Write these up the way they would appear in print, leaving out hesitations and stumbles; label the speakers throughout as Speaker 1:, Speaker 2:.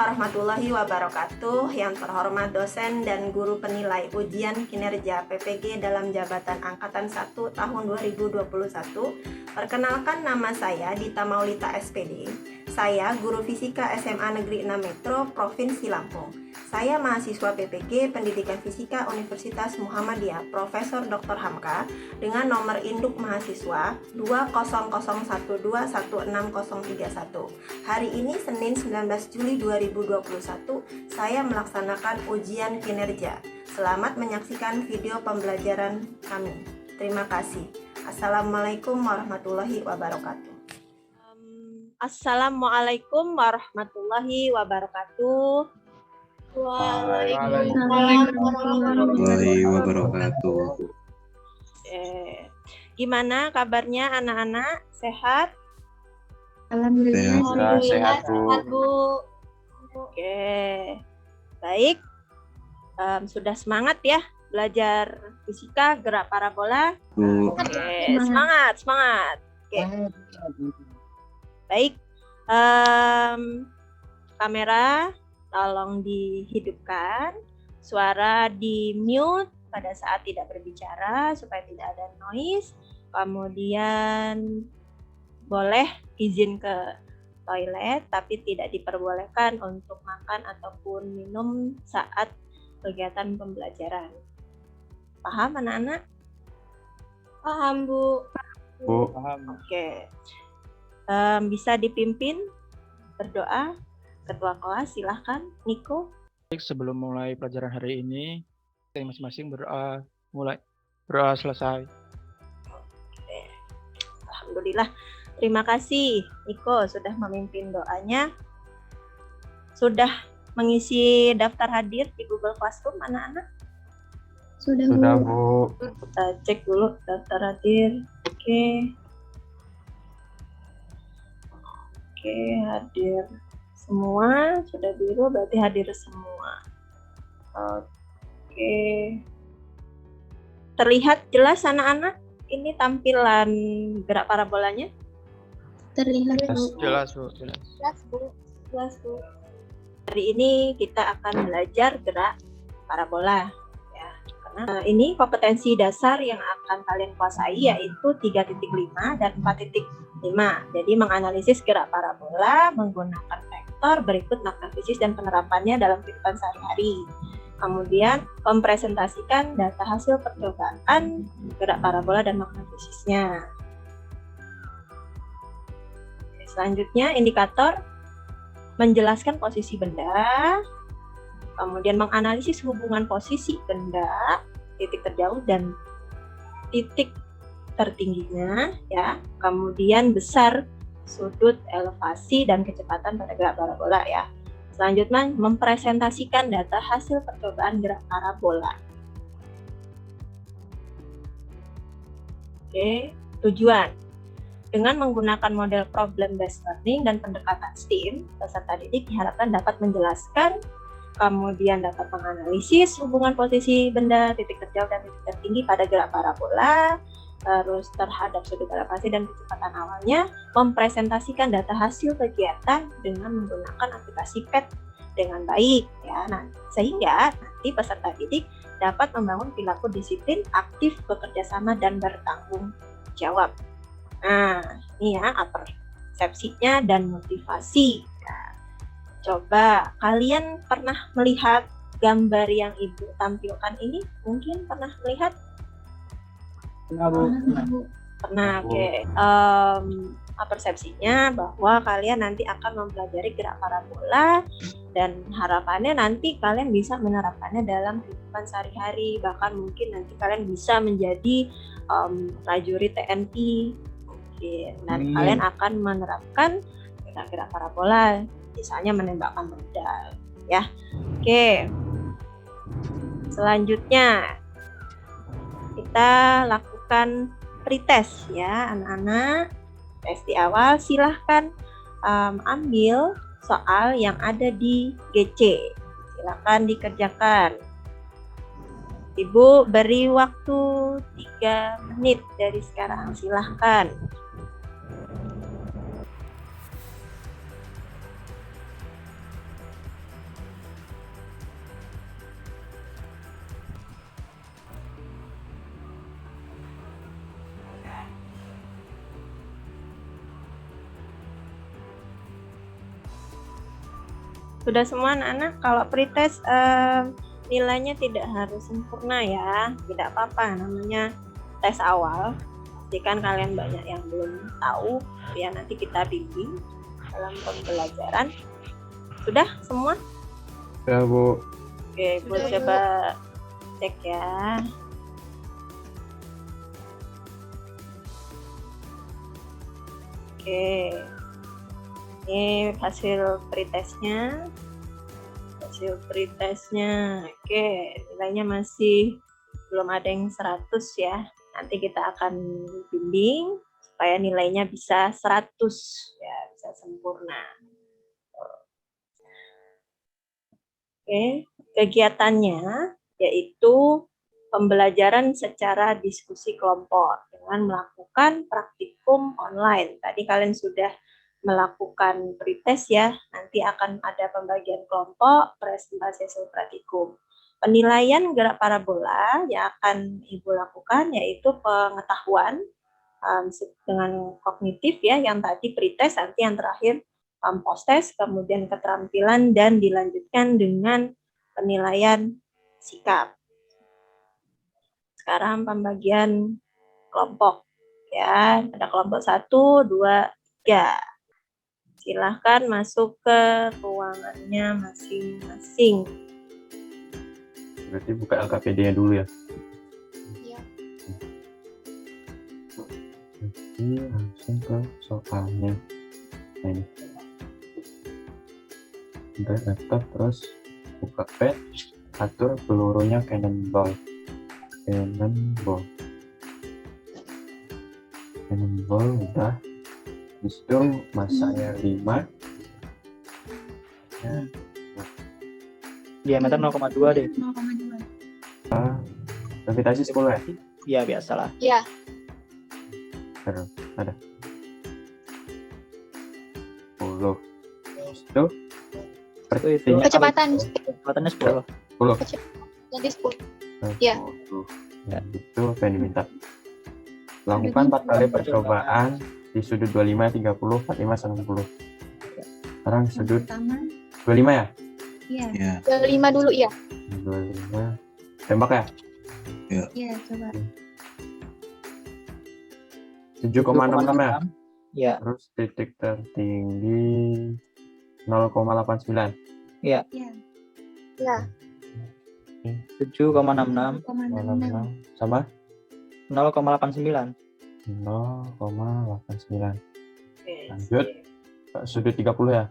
Speaker 1: warahmatullahi wabarakatuh. Yang terhormat dosen dan guru penilai ujian kinerja PPG dalam jabatan Angkatan 1 tahun 2021. Perkenalkan, nama saya Dita Maulita SPD. Saya guru fisika SMA Negeri 6 Metro Provinsi Lampung. Saya mahasiswa PPG Pendidikan Fisika Universitas Muhammadiyah Profesor Dr. Hamka dengan nomor induk mahasiswa 20012163031. Hari ini Senin 19 Juli 2021 saya melaksanakan ujian kinerja. Selamat menyaksikan video pembelajaran kami. Terima kasih. Assalamualaikum warahmatullahi wabarakatuh.
Speaker 2: Assalamualaikum warahmatullahi wabarakatuh.
Speaker 3: Waalaikumsalam warahmatullahi wabarakatuh.
Speaker 2: Gimana kabarnya anak-anak? Sehat?
Speaker 3: Alhamdulillah
Speaker 4: Sehat,
Speaker 2: Bu. Oke. Baik. Sudah semangat ya belajar fisika gerak parabola?
Speaker 3: Bu.
Speaker 2: Oke, semangat. Oke. Baik. Kamera tolong dihidupkan, suara di mute pada saat tidak berbicara supaya tidak ada noise. Kemudian boleh izin ke toilet tapi tidak diperbolehkan untuk makan ataupun minum saat kegiatan pembelajaran. Paham anak-anak? Paham, Bu.
Speaker 4: Paham.
Speaker 2: Oke. Bisa dipimpin berdoa. Ketua kelas, silahkan, Niko.
Speaker 4: Sebelum mulai pelajaran hari ini, kita masing-masing berdoa selesai.
Speaker 2: Oke. Alhamdulillah. Terima kasih, Niko, sudah memimpin doanya. Sudah mengisi daftar hadir di Google Classroom, anak-anak?
Speaker 3: Sudah,
Speaker 4: Bu.
Speaker 2: Kita cek dulu daftar hadir. Oke, hadir semua, sudah biru berarti hadir semua. Oke. Terlihat jelas anak-anak? Ini tampilan gerak parabolanya?
Speaker 3: terlihat
Speaker 4: Jelas, Bu.
Speaker 2: Jelas, Bu. Hari ini kita akan belajar gerak parabola. Ya, karena ini kompetensi dasar yang akan kalian kuasai yaitu 3.5 dan 4.5. Jadi menganalisis gerak parabola menggunakan vektor berikut makna fisis dan penerapannya dalam kehidupan sehari-hari. Kemudian mempresentasikan data hasil percobaan gerak parabola dan makna fisisnya. Selanjutnya indikator menjelaskan posisi benda, kemudian menganalisis hubungan posisi benda, titik terjauh dan titik tertingginya, ya. Kemudian besar sudut, elevasi, dan kecepatan pada gerak parabola, ya. Selanjutnya mempresentasikan data hasil percobaan gerak parabola. Oke, tujuan. Dengan menggunakan model problem based learning dan pendekatan STEAM, peserta didik diharapkan dapat menjelaskan, kemudian dapat menganalisis hubungan posisi benda, titik terjauh dan titik tertinggi pada gerak parabola, terus terhadap sudut elevasi dan kecepatan awalnya, mempresentasikan data hasil kegiatan dengan menggunakan aplikasi PET dengan baik, ya. Nah, sehingga nanti peserta didik dapat membangun perilaku disiplin, aktif, bekerja sama dan bertanggung jawab. Nah, ini ya persepsinya dan motivasi. Nah, coba kalian pernah melihat gambar yang Ibu tampilkan ini? Mungkin pernah melihat? Pernah, oke. Persepsinya bahwa kalian nanti akan mempelajari gerak parabola dan harapannya nanti kalian bisa menerapkannya dalam kehidupan sehari-hari, bahkan mungkin nanti kalian bisa menjadi prajurit TNI. Dan kalian akan menerapkan gerak-gerak parabola, misalnya menembakkan rudal, ya. Oke. Selanjutnya kita lakukan pretest, ya, anak-anak. Tes di awal silahkan ambil soal yang ada di GC. Silahkan dikerjakan. Ibu beri waktu 3 menit dari sekarang, silahkan. Sudah semua anak-anak? Kalau pretest nilainya tidak harus sempurna ya, tidak apa-apa, namanya tes awal. Pastikan kalian banyak yang belum tahu, ya nanti kita bimbing dalam pembelajaran. Sudah semua?
Speaker 4: Ya, Bu.
Speaker 2: Oke, Bu coba cek ya. Oke, ini hasil pretestnya. Oke, nilainya masih belum ada yang 100 ya. Nanti kita akan bimbing supaya nilainya bisa 100 ya, bisa sempurna. Oke, kegiatannya yaitu pembelajaran secara diskusi kelompok dengan melakukan praktikum online. Tadi kalian sudah melakukan pretest ya, nanti akan ada pembagian kelompok, presentasi hasil praktikum. Penilaian gerak parabola yang akan Ibu lakukan yaitu pengetahuan dengan kognitif ya, yang tadi pretest, nanti yang terakhir post test, kemudian keterampilan, dan dilanjutkan dengan penilaian sikap. Sekarang pembagian kelompok ya, ada kelompok 1, 2, 3. Silahkan masuk ke ruangannya masing-masing.
Speaker 5: Berarti buka LKPD-nya dulu ya?
Speaker 3: Iya.
Speaker 5: Jadi langsung ke soalnya. Nah ini. Udah laptop, terus buka pad, atur pelurunya cannonball. Cannonball udah. Disitu masanya 5. Ya.
Speaker 4: Diameter 0,2 deh.
Speaker 3: 0,2.
Speaker 5: Gravitasi 10 ya?
Speaker 4: Iya, biasalah.
Speaker 3: Iya.
Speaker 5: Terus ada 10. Itu
Speaker 4: Itu
Speaker 3: Kecepatan
Speaker 4: kecepatannya 10.
Speaker 5: 10.
Speaker 3: jadi 10. Iya.
Speaker 5: Ya, itu apa yang diminta? Lakukan 4 kali percobaan di sudut 25, 30, 45, 90. Sekarang sudut
Speaker 3: Pertama.
Speaker 5: 25 ya?
Speaker 3: Iya.
Speaker 6: Ya,
Speaker 3: 25 dulu ya.
Speaker 5: 25. Tembak ya?
Speaker 3: Iya, coba.
Speaker 5: 7,66 ya?
Speaker 4: Iya.
Speaker 5: Terus titik tertinggi 0,89.
Speaker 3: Iya.
Speaker 4: 7,66
Speaker 3: 0,66.
Speaker 5: Sama
Speaker 4: 0,89.
Speaker 5: 0,89.
Speaker 2: Oke,
Speaker 5: Lanjut. Sudut 30 ya?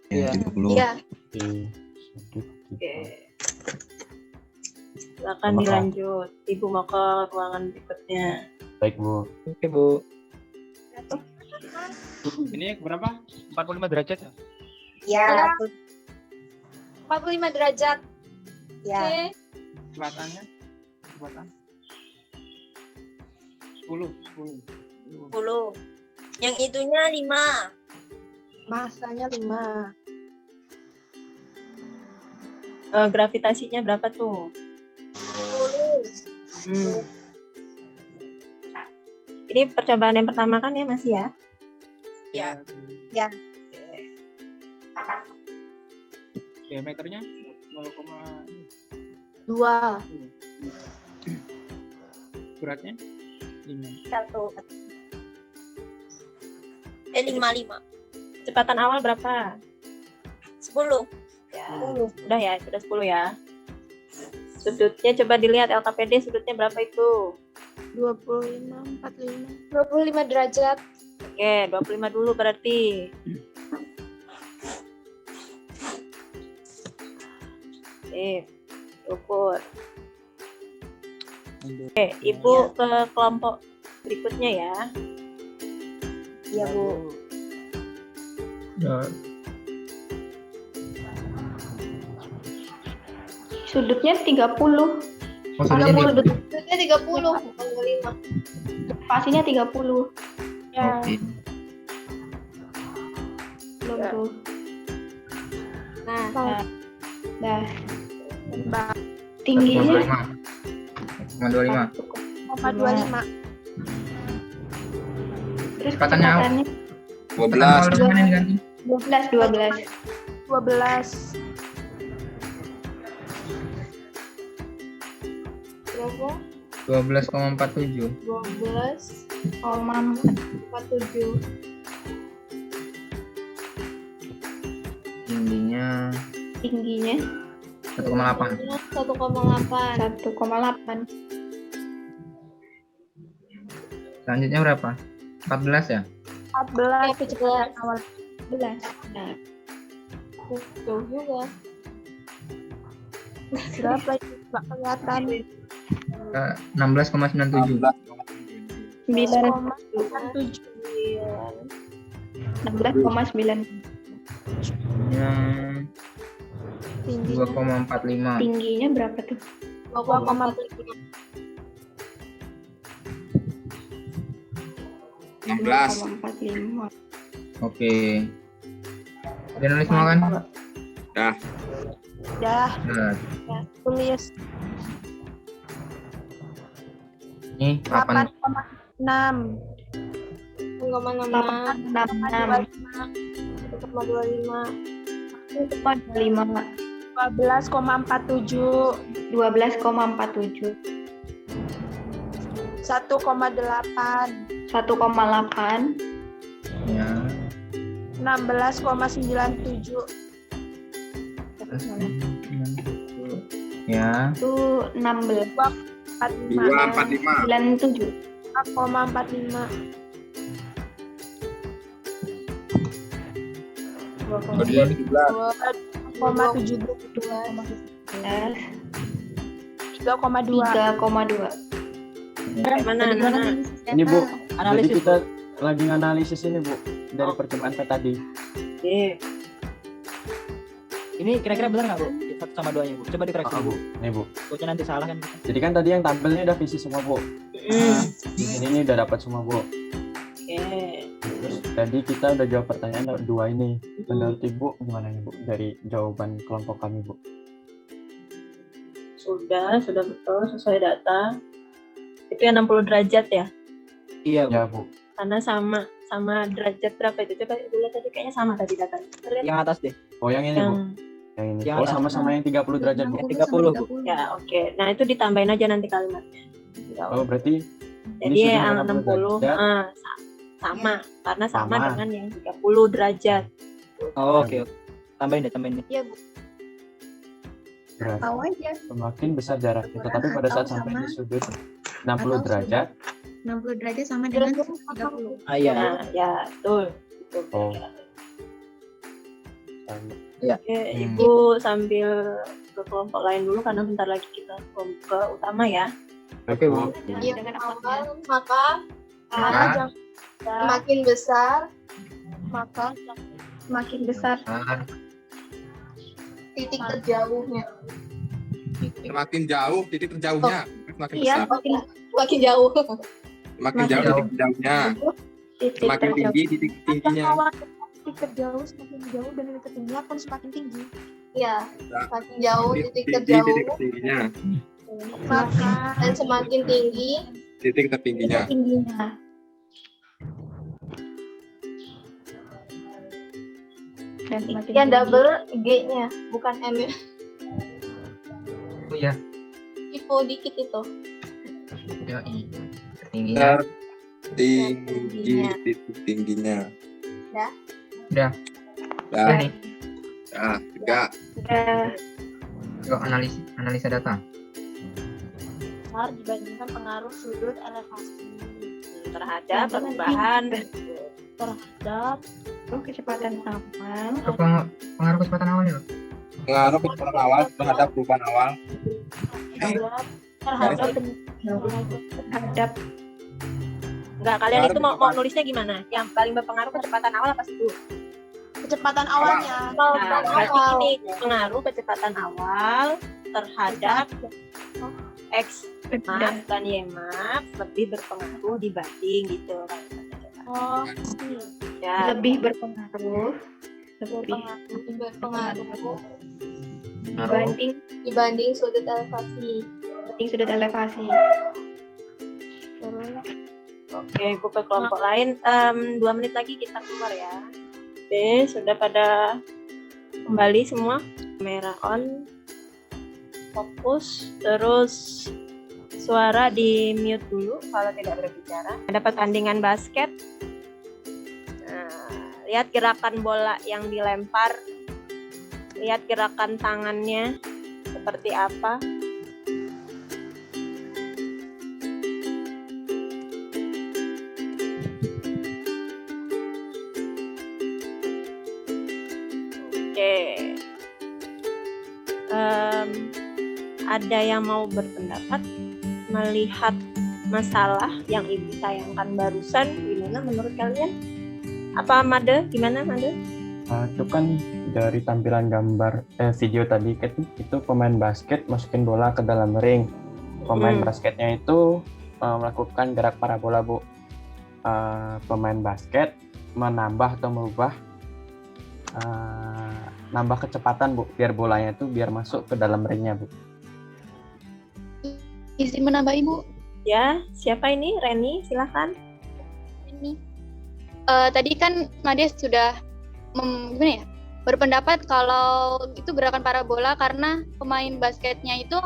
Speaker 4: Iya.
Speaker 6: 30.
Speaker 3: Iya.
Speaker 5: Di sudut
Speaker 2: Oke.
Speaker 5: 30.
Speaker 2: Silakan dilanjut. Ibu mau ke ruangan berikutnya.
Speaker 5: Baik, Bu.
Speaker 4: Oke, Bu.
Speaker 7: Ini berapa? 45 derajat ya?
Speaker 1: Ya,
Speaker 3: 45 derajat.
Speaker 1: ya.
Speaker 3: Oke.
Speaker 7: Kecepatannya? Kecepatan? 10.
Speaker 1: 10. Yang itunya 5.
Speaker 2: Masanya 5. Gravitasinya berapa tuh?
Speaker 1: 10.
Speaker 2: Ini percobaan yang pertama kan ya masih ya?
Speaker 1: Ya. Ya.
Speaker 7: Diameternya 0,
Speaker 3: 2.
Speaker 7: beratnya 5.
Speaker 1: 1. 55.
Speaker 2: Kecepatan awal berapa?
Speaker 1: 10.
Speaker 2: Ya, udah ya, sudah 10 ya. Sudutnya coba dilihat LKPD sudutnya berapa itu?
Speaker 3: 25, 45. 25 derajat.
Speaker 2: Oke, 25 dulu berarti. Ukur. Oke, Ibu ke kelompok berikutnya ya. Iya, Bu.
Speaker 4: Ya.
Speaker 3: Sudutnya 30. Sudutnya 30. 5. Spasinya 30. Ya.
Speaker 6: Oke.
Speaker 3: Belum tuh.
Speaker 2: Nah,
Speaker 3: Dah. Tingginya
Speaker 7: 25.
Speaker 3: 1,25. Terus
Speaker 7: Kecepatannya apa?
Speaker 3: kecepatannya
Speaker 7: 12.
Speaker 3: 12. 12.
Speaker 2: Berapa?
Speaker 7: 12,47.
Speaker 3: 12,47.
Speaker 7: Tingginya
Speaker 3: Tingginya
Speaker 7: 1,8.
Speaker 2: 1,8.
Speaker 3: 1,8.
Speaker 7: Selanjutnya berapa? 14 ya?
Speaker 3: 14.
Speaker 2: Kecepatan
Speaker 3: Awal 11.
Speaker 2: Nah, jauh juga.
Speaker 3: Berapa itu? Nggak kelihatan.
Speaker 7: 16,97.
Speaker 3: 9,7. 16,9.
Speaker 7: Tingginya 2,45.
Speaker 3: Tingginya berapa tuh?
Speaker 2: 2,45.
Speaker 3: 2,45.
Speaker 7: Oke. Udah nulis semua kan?
Speaker 3: Dah.
Speaker 7: Nah,
Speaker 3: Tulis
Speaker 7: ini 8.
Speaker 3: 8,6.
Speaker 2: 8,66.
Speaker 3: 8,25.
Speaker 2: 1,25.
Speaker 3: 12,47.
Speaker 1: 12,47.
Speaker 3: 1,8.
Speaker 1: 1,8.
Speaker 7: Ya.
Speaker 3: 16,97.
Speaker 7: Ya.
Speaker 1: Itu 16.
Speaker 3: 45.
Speaker 1: 97.
Speaker 3: 4,45. 3,2.
Speaker 1: 3,2.
Speaker 2: Mana?
Speaker 5: Ini Bu, jadi
Speaker 2: Analisis.
Speaker 5: kita lagi nganalisis ini Bu dari percobaan tadi.
Speaker 6: Oke. Ini kira-kira benar nggak Bu? 1 sama 2-nya Bu. Coba dikoreksi
Speaker 5: Bu,
Speaker 6: Bu.
Speaker 5: nih Bu.
Speaker 6: Takutnya nanti salah kan.
Speaker 5: Jadi kan tadi yang tabelnya udah visi semua Bu. Di sini ini udah dapat semua Bu.
Speaker 2: Oke.
Speaker 5: Terus tadi kita udah jawab pertanyaan dua ini. Menurut Ibu gimana nih Bu dari jawaban kelompok kami Bu?
Speaker 2: Sudah betul sesuai data. Itu yang 60 derajat ya?
Speaker 6: Iya Bu.
Speaker 5: Ya Bu.
Speaker 2: Karena sama derajat berapa itu? Coba Ibu lihat tadi kayaknya sama tadi datanya. Kita lihat
Speaker 6: Yang atas deh.
Speaker 5: Oh yang ini
Speaker 2: yang
Speaker 5: Bu. Yang ini.
Speaker 6: Yang
Speaker 5: Oh
Speaker 6: atas.
Speaker 5: sama-sama yang 30 derajat Bu.
Speaker 6: Yang 30 Bu.
Speaker 2: ya oke. Nah, itu ditambahin aja nanti kalimatnya.
Speaker 5: Oh berarti
Speaker 2: Jadi
Speaker 5: ini sudah
Speaker 2: yang
Speaker 5: 60
Speaker 2: 60
Speaker 5: derajat.
Speaker 2: sama karena sama
Speaker 5: Sama.
Speaker 2: dengan yang 30 derajat.
Speaker 6: Oh, oke. Tambahin deh.
Speaker 5: berarti
Speaker 3: Tahu aja.
Speaker 5: semakin besar jaraknya. Tetapi pada saat sampai di sudut 60 derajat,
Speaker 8: 60 derajat sama dengan 30.
Speaker 6: Ah iya.
Speaker 2: Nah, ya betul.
Speaker 5: oh sama.
Speaker 2: Oke, Ibu sambil ke kelompok lain dulu karena bentar lagi kita ke utama ya.
Speaker 6: Oke Bu.
Speaker 8: Iya,
Speaker 3: Dengan
Speaker 8: awal maka
Speaker 7: Maka
Speaker 8: semakin besar
Speaker 3: maka semakin besar
Speaker 8: titik terjauhnya.
Speaker 9: Semakin jauh titik terjauhnya semakin
Speaker 8: Iya,
Speaker 9: besar.
Speaker 8: makin jauh.
Speaker 9: Semakin jauh titik terjauhnya.
Speaker 3: titik
Speaker 9: Semakin
Speaker 3: terjauh.
Speaker 9: tinggi titik tingginya.
Speaker 3: Titik terjauh semakin jauh dan titik tertingginya pun semakin tinggi.
Speaker 8: Iya, semakin jauh titik
Speaker 9: Tinggi
Speaker 8: terjauh
Speaker 9: titik tertingginya.
Speaker 3: Maka
Speaker 8: dan semakin tinggi
Speaker 9: Titik tertingginya.
Speaker 3: tingginya. Dan semakin
Speaker 8: yang
Speaker 3: tinggi.
Speaker 8: double G-nya, bukan M ya.
Speaker 7: Oh ya.
Speaker 8: Tipe dikit itu.
Speaker 7: Yoi. Tingginya.
Speaker 9: Tinggi titik tingginya.
Speaker 7: Udah.
Speaker 9: Dah,
Speaker 7: Nih.
Speaker 9: tiga.
Speaker 7: Yuk analisa data.
Speaker 2: Besar dibandingkan pengaruh sudut elevasi terhadap perubahan terhadap
Speaker 1: Kecepatan awal.
Speaker 7: Pengaruh kecepatan awal ya.
Speaker 9: Pengaruh kecepatan awal terhadap perubahan awal.
Speaker 2: terhadap enggak kalian itu mau nulisnya gimana? Yang paling berpengaruh kecepatan awal apa sudut?
Speaker 3: Kecepatan awalnya.
Speaker 2: Nah, berarti ini pengaruh kecepatan awal terhadap X maaf dan Y maaf lebih berpengaruh dibanding gitu.
Speaker 3: Oh,
Speaker 2: Ya,
Speaker 1: Lebih berpengaruh. Lebih
Speaker 8: Berpengaruh
Speaker 1: dibanding
Speaker 8: sudut elevasi.
Speaker 1: sudut elevasi.
Speaker 2: oke, gue ke kelompok lain. 2 menit lagi kita keluar ya. Oke, sudah pada Kembali semua, kamera on, fokus, terus suara di mute dulu kalau tidak berbicara. Ada pertandingan basket. Nah, lihat gerakan bola yang dilempar, lihat gerakan tangannya seperti apa. Oke. Ada yang mau berpendapat melihat masalah yang ibu sayangkan barusan, gimana menurut kalian? Apa Made? Gimana Made?
Speaker 5: Itu kan dari tampilan gambar video tadi itu pemain basket masukin bola ke dalam ring. Pemain basketnya itu melakukan gerak parabola, Bu. Pemain basket menambah atau merubah nambah kecepatan, Bu, biar bolanya itu biar masuk ke dalam ringnya, Bu.
Speaker 8: Izin menambah Ibu.
Speaker 2: Ya, siapa ini? Reni, silakan.
Speaker 8: Ini tadi kan Made sudah gimana ya, berpendapat kalau itu gerakan parabola karena pemain basketnya itu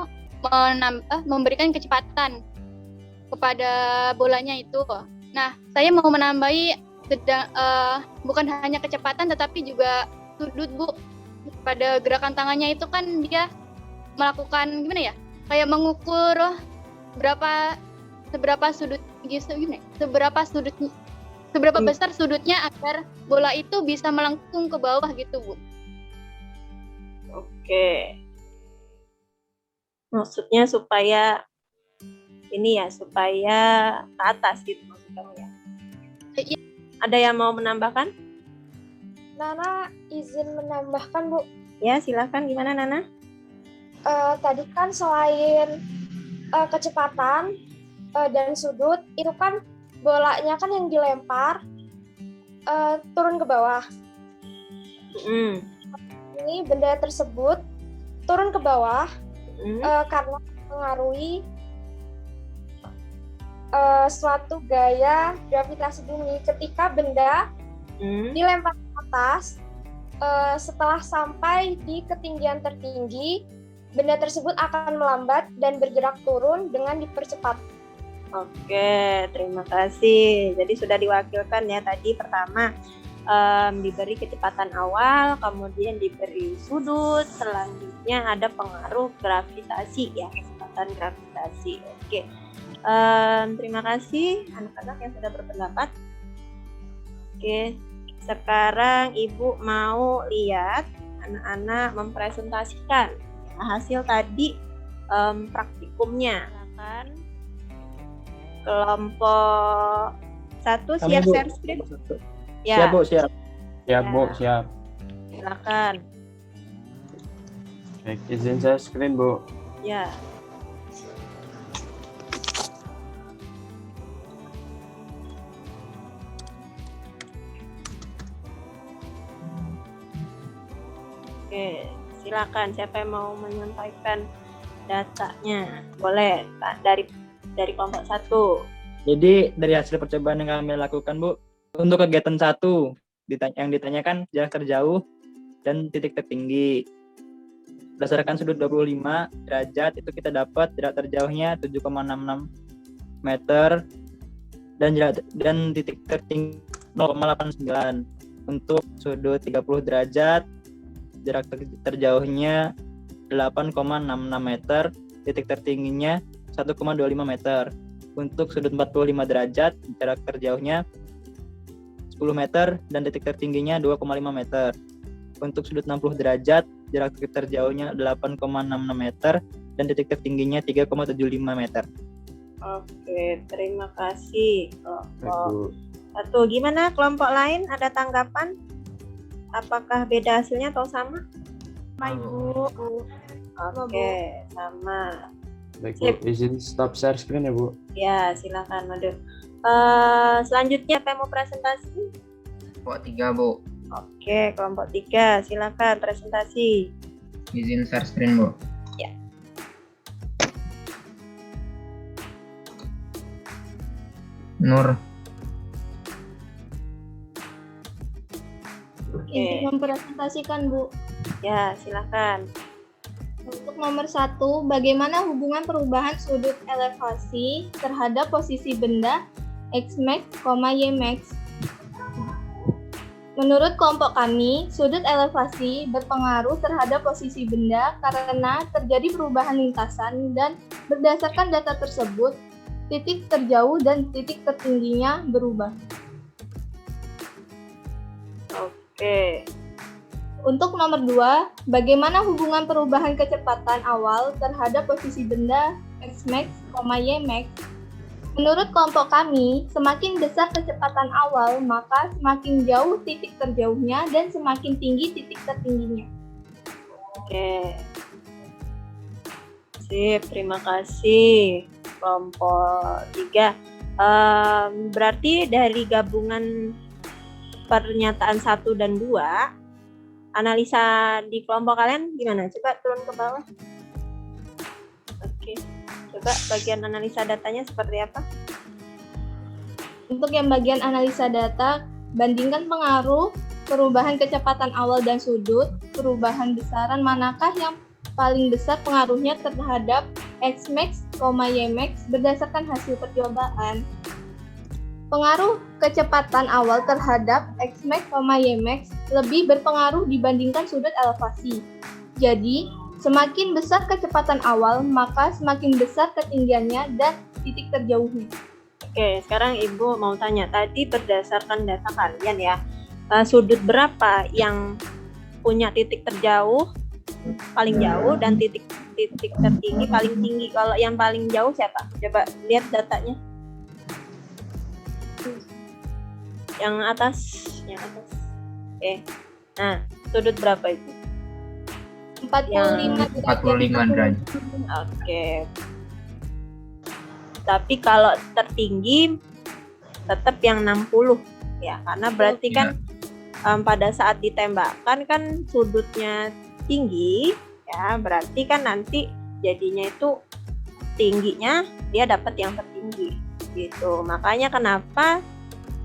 Speaker 8: memberikan kecepatan kepada bolanya itu. Nah, saya mau menambahi bukan hanya kecepatan tetapi juga sudut, Bu. Pada gerakan tangannya itu kan dia melakukan gimana ya, kayak mengukur seberapa besar sudutnya agar bola itu bisa melengkung ke bawah gitu, Bu.
Speaker 2: Oke. Maksudnya supaya supaya ke atas gitu maksudnya ya.
Speaker 8: Iya.
Speaker 2: Ada yang mau menambahkan?
Speaker 3: Nana izin menambahkan, Bu.
Speaker 2: Ya, silakan. Gimana Nana?
Speaker 3: Tadi kan selain kecepatan dan sudut, itu kan bolanya kan yang dilempar turun ke bawah. Ini benda tersebut turun ke bawah karena mengaruhi suatu gaya gravitasi bumi. Ketika benda dilempar ke atas, setelah sampai di ketinggian tertinggi, benda tersebut akan melambat dan bergerak turun dengan dipercepat.
Speaker 2: Oke, terima kasih. Jadi sudah diwakilkan ya tadi. Pertama diberi kecepatan awal, kemudian diberi sudut, selanjutnya ada pengaruh gravitasi ya, kecepatan gravitasi. Oke, terima kasih anak-anak yang sudah berpendapat. Oke, sekarang Ibu mau lihat anak-anak mempresentasikan hasil tadi praktikumnya. Silakan. Kelompok 1 siap share screen. Ya.
Speaker 6: Siap, Bu, siap.
Speaker 5: Siap, Bu, siap.
Speaker 2: Silakan.
Speaker 5: Baik, izin share screen, Bu.
Speaker 2: Ya. Oke, silakan. Siapa yang mau menyampaikan datanya? Boleh, Pak, dari kelompok 1.
Speaker 6: Jadi dari hasil percobaan yang kami lakukan, Bu, untuk kegiatan 1 yang ditanyakan jarak terjauh dan titik tertinggi. Berdasarkan sudut 25 derajat itu kita dapat jarak terjauhnya 7,66 meter dan titik tertinggi 0,89. Untuk sudut 30 derajat jarak terjauhnya 8,66 meter, titik tertingginya 1,25 meter. Untuk sudut 45 derajat jarak terjauhnya 10 meter dan titik tertingginya 2,5 meter. Untuk sudut 60 derajat jarak terjauhnya 8,66 meter dan titik tertingginya 3,75 meter.
Speaker 2: Oke, terima kasih kelompok 1. Gimana kelompok lain, ada tanggapan? Apakah beda hasilnya atau sama?
Speaker 3: Ibu.
Speaker 2: Oke, sama.
Speaker 5: Baik, Bu, izin stop share screen ya, Bu.
Speaker 2: Ya, silakan Made. Selanjutnya apa yang mau presentasi?
Speaker 7: Kelompok 3, Bu.
Speaker 2: Oke, kelompok 3, silakan presentasi.
Speaker 7: Izin share screen, Bu.
Speaker 2: Ya.
Speaker 7: Nur.
Speaker 2: Oke.
Speaker 8: Izin mempresentasikan, Bu.
Speaker 2: Ya, silakan.
Speaker 3: Untuk nomor 1, bagaimana hubungan perubahan sudut elevasi terhadap posisi benda X max, Y max? Menurut kelompok kami, sudut elevasi berpengaruh terhadap posisi benda karena terjadi perubahan lintasan dan berdasarkan data tersebut, titik terjauh dan titik tertingginya berubah.
Speaker 2: Oke.
Speaker 3: Untuk nomor 2, bagaimana hubungan perubahan kecepatan awal terhadap posisi benda X max, Y max? Menurut kelompok kami, semakin besar kecepatan awal, maka semakin jauh titik terjauhnya dan semakin tinggi titik tertingginya.
Speaker 2: Oke. Sip, terima kasih. Kelompok 3. Berarti dari gabungan pernyataan 1 dan 2, analisa di kelompok kalian gimana? Coba turun ke bawah. Oke. Coba bagian analisa datanya seperti apa?
Speaker 3: Untuk yang bagian analisa data, bandingkan pengaruh perubahan kecepatan awal dan sudut, perubahan besaran manakah yang paling besar pengaruhnya terhadap X max, Y max berdasarkan hasil percobaan. Pengaruh kecepatan awal terhadap X max, Y max lebih berpengaruh dibandingkan sudut elevasi. Jadi, semakin besar kecepatan awal, maka semakin besar ketinggiannya dan titik terjauhnya.
Speaker 2: Oke, sekarang Ibu mau tanya, tadi berdasarkan data kalian ya, sudut berapa yang punya titik terjauh paling jauh dan titik tertinggi paling tinggi? Kalau yang paling jauh siapa? Coba lihat datanya. Yang atas. Oke. Nah, sudut berapa itu?
Speaker 7: 45 derajat.
Speaker 2: Oke. Tapi kalau tertinggi tetap yang 60 ya, karena berarti kan pada saat ditembakkan kan sudutnya tinggi ya, berarti kan nanti jadinya itu tingginya dia dapat yang tertinggi gitu. Makanya kenapa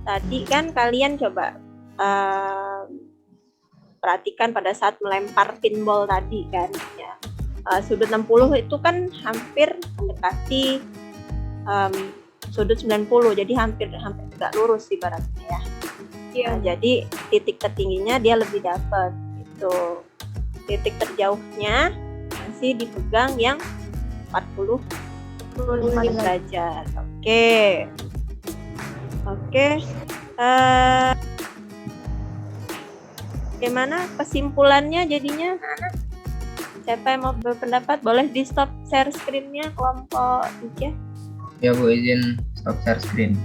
Speaker 2: tadi kan kalian coba perhatikan pada saat melempar pinball tadi kan ya, sudut 60 itu kan hampir mendekati sudut 90, jadi hampir tegak lurus ibaratnya ya. Nah, jadi titik tertingginya dia lebih dapat gitu. Titik terjauhnya masih dipegang yang 45 derajat. Oke. Bagaimana kesimpulannya jadinya? Siapa yang mau berpendapat? Boleh di stop share screen-nya kelompok 3.
Speaker 7: Ya Bu, izin stop share screen.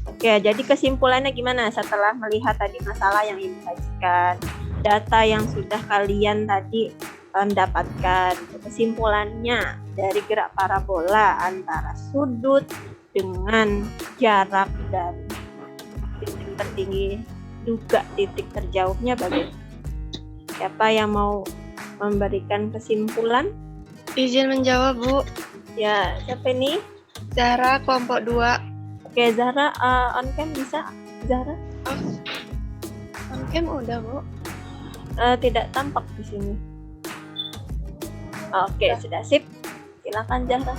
Speaker 2: Oke, jadi kesimpulannya gimana setelah melihat tadi masalah yang Ibu sajikan, data yang sudah kalian tadi dapatkan, kesimpulannya dari gerak parabola antara sudut dengan jarak dan titik tertinggi juga titik terjauhnya bagaimana? Siapa yang mau memberikan kesimpulan?
Speaker 10: Izin menjawab, Bu.
Speaker 2: Ya, siapa ini?
Speaker 10: Zahra, kelompok 2.
Speaker 2: Oke, Zahra, on cam bisa? Zahra?
Speaker 10: On cam udah, Bu.
Speaker 2: Tidak tampak di sini. Oke, sudah sip. Silakan Zahra.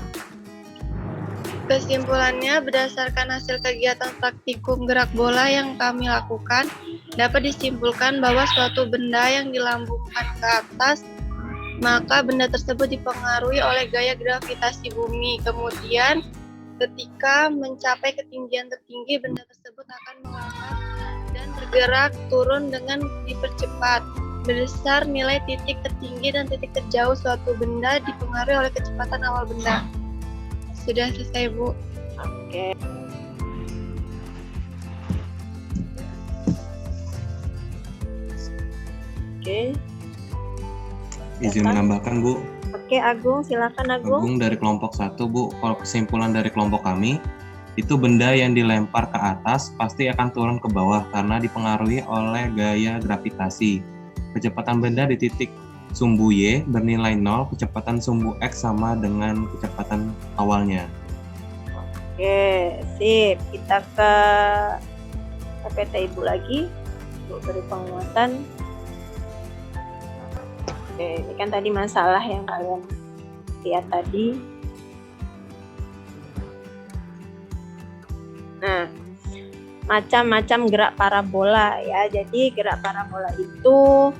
Speaker 10: Kesimpulannya, berdasarkan hasil kegiatan praktikum gerak bola yang kami lakukan, dapat disimpulkan bahwa suatu benda yang dilambungkan ke atas, maka benda tersebut dipengaruhi oleh gaya gravitasi bumi. Kemudian, ketika mencapai ketinggian tertinggi, benda tersebut akan melambat dan bergerak turun dengan dipercepat. Berdasar nilai titik tertinggi dan titik terjauh suatu benda dipengaruhi oleh kecepatan awal benda. Sudah selesai, Bu.
Speaker 2: Oke.
Speaker 11: Izin menambahkan, Bu.
Speaker 2: Oke, Agung, silakan Agung.
Speaker 11: Agung dari kelompok 1, Bu. Kalau kesimpulan dari kelompok kami, itu benda yang dilempar ke atas pasti akan turun ke bawah karena dipengaruhi oleh gaya gravitasi. Kecepatan benda di titik sumbu Y bernilai 0, kecepatan sumbu X sama dengan kecepatan awalnya.
Speaker 2: Oke, sip. Kita ke PPT Ibu lagi. Ibu beri penguatan. Oke, ini kan tadi masalah yang kalian lihat tadi. Nah, macam-macam gerak parabola ya. Jadi gerak parabola itu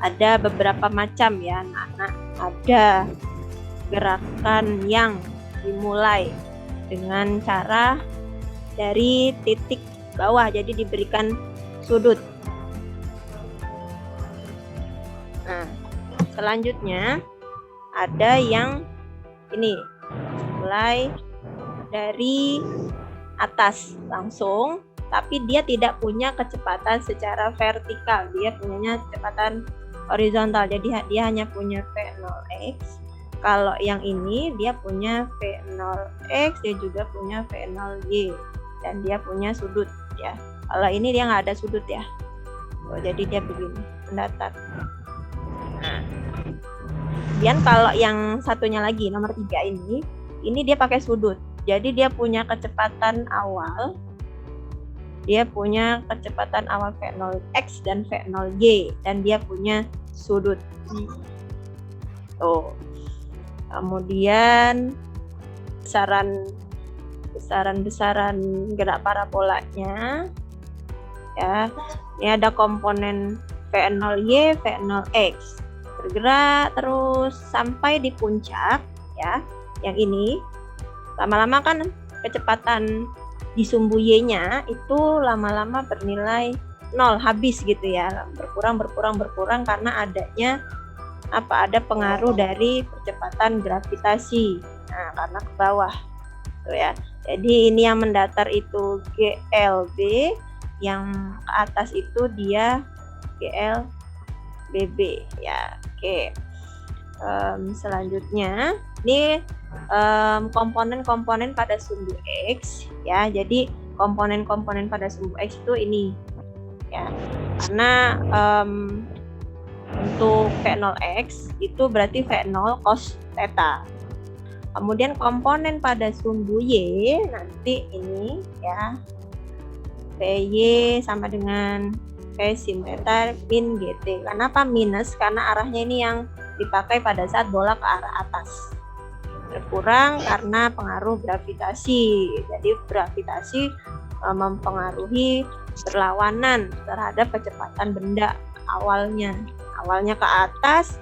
Speaker 2: ada beberapa macam ya, anak-anak. Ada gerakan yang dimulai dengan cara dari titik bawah, jadi diberikan sudut. Nah, selanjutnya ada yang ini, mulai dari atas langsung, tapi dia tidak punya kecepatan secara vertikal, dia punyanya kecepatan horizontal, jadi dia hanya punya V0x. Kalau yang ini dia punya V0x, dia juga punya V0y, dan dia punya sudut ya. Kalau ini dia nggak ada sudut ya, jadi dia begini, mendatar. Nah, kemudian kalau yang satunya lagi, nomor 3 ini dia pakai sudut. Jadi dia punya kecepatan awal, V0x dan V0y, dan dia punya sudut. Tuh. Kemudian besaran gerak parabolanya ya. Ini ada komponen V0y, V0x bergerak terus sampai di puncak ya. Yang ini lama-lama kan kecepatan di sumbu y-nya itu lama-lama bernilai 0, habis gitu ya, berkurang karena adanya ada pengaruh dari percepatan gravitasi. Nah, karena ke bawah tuh ya. Jadi ini yang mendatar itu GLB, yang ke atas itu dia GLBB ya. Oke. Selanjutnya ini komponen-komponen pada sumbu X ya. Jadi komponen-komponen pada sumbu X itu ini ya. Karena untuk V0x itu berarti V0 cos theta. Kemudian komponen pada sumbu Y nanti ini ya, VY sama dengan V sin theta min GT. Kenapa minus? Karena arahnya ini yang dipakai pada saat bola ke arah atas. Berkurang karena pengaruh gravitasi. Jadi gravitasi mempengaruhi berlawanan terhadap kecepatan benda awalnya ke atas,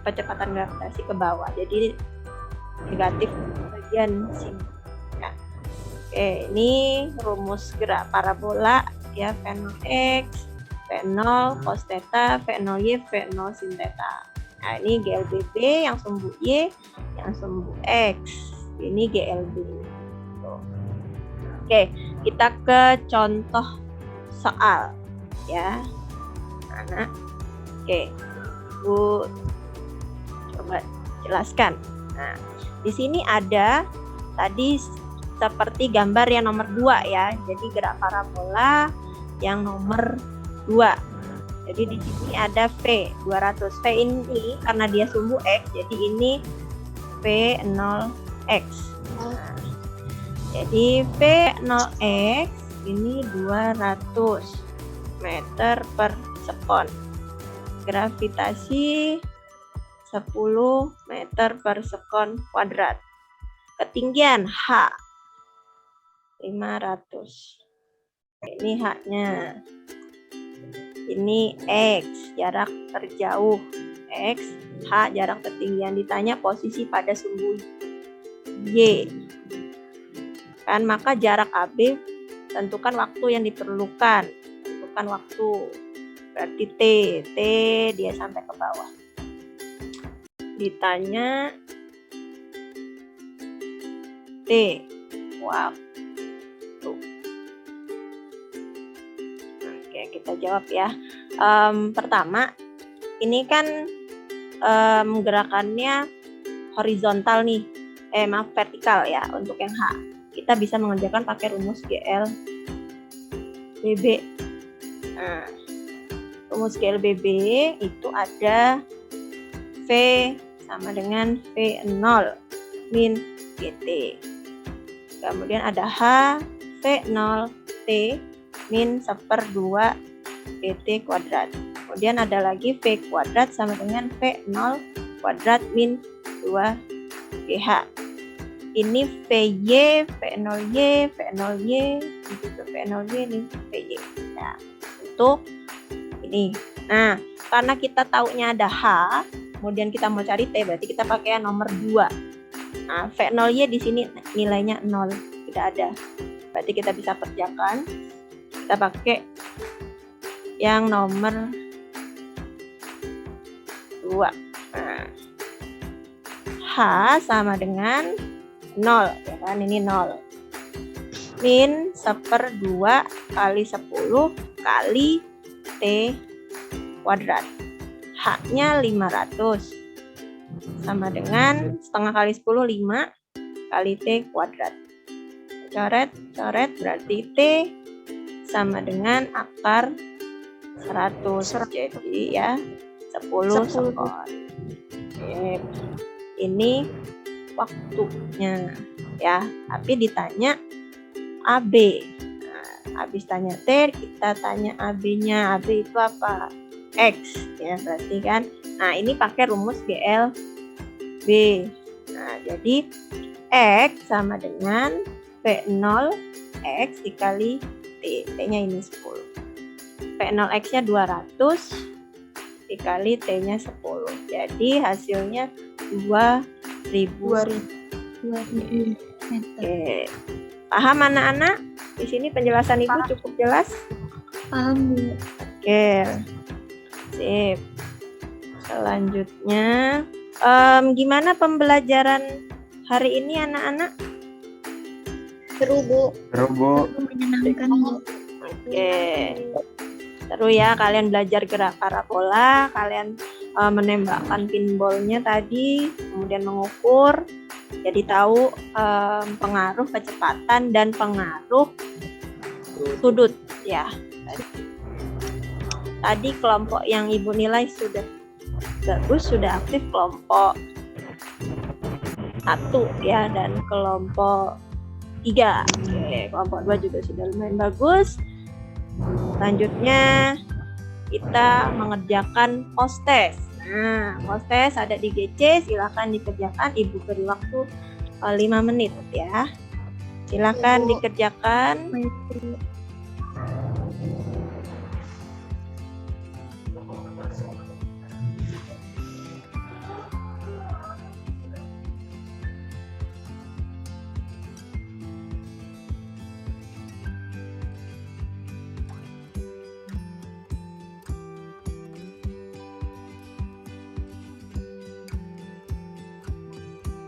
Speaker 2: kecepatan gravitasi ke bawah, jadi negatif bagian sini ya. Oke, ini rumus gerak parabola ya, V0x, V0 cos theta, V0y, V0 sin theta. Nah, ini GLBB yang sumbu Y, yang sumbu X, ini GLB. Oke, kita ke contoh soal ya anak. Oke, Bu coba jelaskan. Nah, di sini ada tadi seperti gambar yang nomor 2 ya. Jadi gerak parabola yang nomor 2. Jadi di sini ada V 200. V ini karena dia sumbu X, jadi ini V0x. Nah, jadi V0x ini 200 meter per sekon. Gravitasi 10 meter per sekon kuadrat. Ketinggian H 500. Ini H-nya. Ini X, jarak terjauh. X, H, jarak tertinggi. Yang ditanya posisi pada sumbu Y. Kan maka jarak AB tentukan waktu yang diperlukan. Tentukan waktu. Berarti T dia sampai ke bawah. Ditanya T waktu. Oke, kita jawab ya. Pertama, ini kan gerakannya horizontal nih. Vertikal ya untuk yang H. Kita bisa mengerjakan pakai rumus GLBB. Nah, rumus GLBB itu ada V sama dengan V0 min GT. Kemudian ada H V0 T min 1/2 GT kuadrat. Kemudian ada lagi V kuadrat sama dengan V0 kuadrat min 2GH. Ini VY, V0Y, V0Y, juga V0Y, ini VY. Nah, untuk ini. Nah, karena kita taunya ada H, kemudian kita mau cari T, berarti kita pakai yang nomor 2. Nah, V0Y di sini nilainya 0, tidak ada. Berarti kita bisa kerjakan. Kita pakai yang nomor 2. Nah, H sama dengan 0, ya kan? Ini 0. Min 1/2 kali 10 kali T kuadrat. H-nya 500. Sama dengan setengah kali 10, 5 kali T kuadrat. Coret, berarti T sama dengan akar 100. Jadi ya 10 sekon. Oke. Ini waktunya ya, tapi ditanya AB. Nah, habis tanya T, kita tanya AB-nya. AB itu apa? X ya, berarti kan. Nah, ini pakai rumus GLB. Nah, jadi X sama dengan V0 X dikali T. T-nya ini 10. V0X-nya 200 dikali T-nya 10. Jadi hasilnya 2000 meter. Oke. Paham anak-anak? Di sini penjelasan Ibu cukup jelas?
Speaker 12: Paham, Bu.
Speaker 2: Oke. Sip. Selanjutnya, gimana pembelajaran hari ini anak-anak?
Speaker 3: Seru, Bu.
Speaker 5: Seru, Bu.
Speaker 12: Menyenangkan, Bu.
Speaker 2: Oke. Seru ya, kalian belajar gerak parabola, kalian menembakkan pinballnya tadi, kemudian mengukur, jadi tahu pengaruh kecepatan dan pengaruh sudut ya. Tadi kelompok yang Ibu nilai sudah bagus, sudah aktif kelompok 1 ya, dan kelompok 3. Oke, kelompok 2 juga sudah lumayan bagus. Selanjutnya kita mengerjakan post test. Nah, post test ada di GC, silakan dikerjakan. Ibu beri waktu 5 menit ya. Silakan dikerjakan.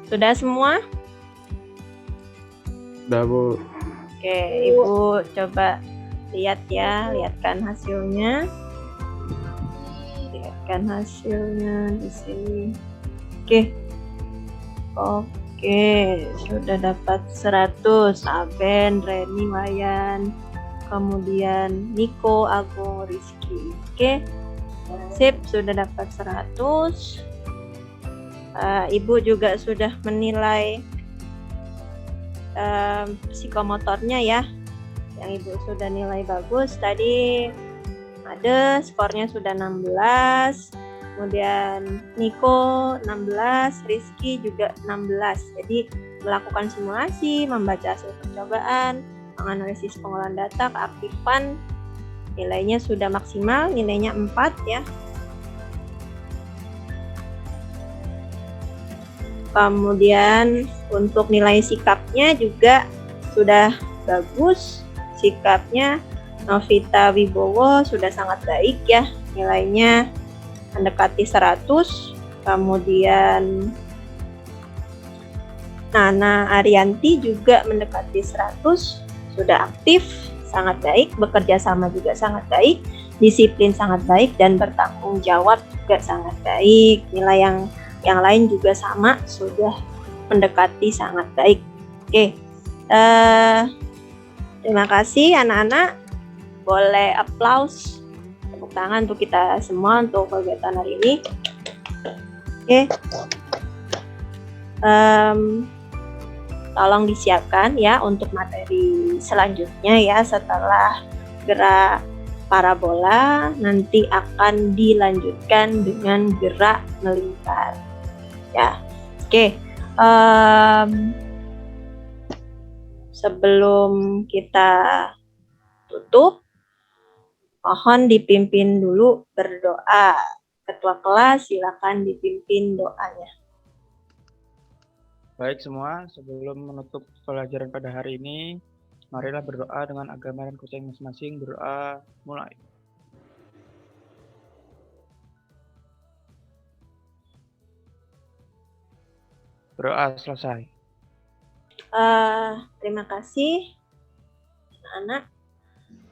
Speaker 2: Sudah semua?
Speaker 5: Udah, Bu.
Speaker 2: Oke, Ibu coba lihat ya, lihatkan hasilnya. Lihatkan hasilnya di sini. Oke, sudah dapat 100. Aben, Reni, Wayan, kemudian Niko, Agung, Rizky. Oke. Sip, sudah dapat 100. Ibu juga sudah menilai psikomotornya ya, yang Ibu sudah nilai bagus. Tadi ada skornya sudah 16, kemudian Niko 16, Rizky juga 16. Jadi melakukan simulasi, membaca hasil percobaan, menganalisis pengolahan data, keaktifan, nilainya sudah maksimal, nilainya 4 ya. Kemudian untuk nilai sikapnya juga sudah bagus. Sikapnya Novita Wibowo sudah sangat baik ya. Nilainya mendekati 100. Kemudian Nana Arianti juga mendekati 100. Sudah aktif, sangat baik. Bekerja sama juga sangat baik. Disiplin sangat baik dan bertanggung jawab juga sangat baik. Nilai yang lain juga sama, sudah mendekati sangat baik. Oke, terima kasih anak-anak. Boleh applause, tepuk tangan untuk kita semua untuk kegiatan hari ini. Oke, tolong disiapkan ya untuk materi selanjutnya ya, setelah gerak parabola nanti akan dilanjutkan dengan gerak melingkar. Ya, oke. Sebelum kita tutup, mohon dipimpin dulu berdoa. Ketua kelas, silakan dipimpin doanya.
Speaker 4: Baik semua, sebelum menutup pelajaran pada hari ini, marilah berdoa dengan agama dan kepercayaan masing-masing. Berdoa mulai. Berdoa selesai.
Speaker 2: Terima kasih anak-anak.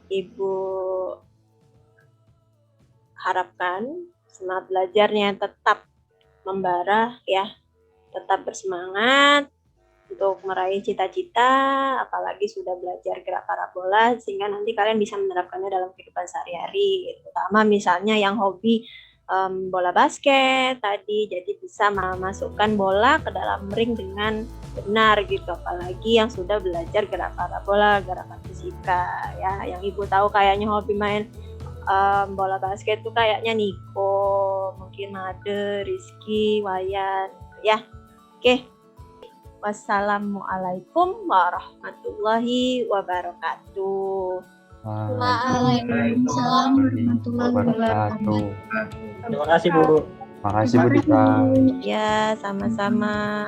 Speaker 2: Ibu harapkan semangat belajarnya tetap membara ya, tetap bersemangat untuk meraih cita-cita, apalagi sudah belajar gerak parabola sehingga nanti kalian bisa menerapkannya dalam kehidupan sehari-hari, terutama misalnya yang hobi bola basket tadi, jadi bisa memasukkan bola ke dalam ring dengan benar gitu, apalagi yang sudah belajar gerak parabola, gerakan fisika ya, yang ibu tahu kayaknya hobi main bola basket tuh kayaknya Niko, mungkin Made, Rizky, Wayan ya. Oke. Wassalamualaikum warahmatullahi wabarakatuh.
Speaker 12: Waalaikumsalam warahmatullahi wabarakatuh.
Speaker 6: Terima kasih Bu.
Speaker 5: Makasih Bu Dika.
Speaker 2: Ya, sama-sama.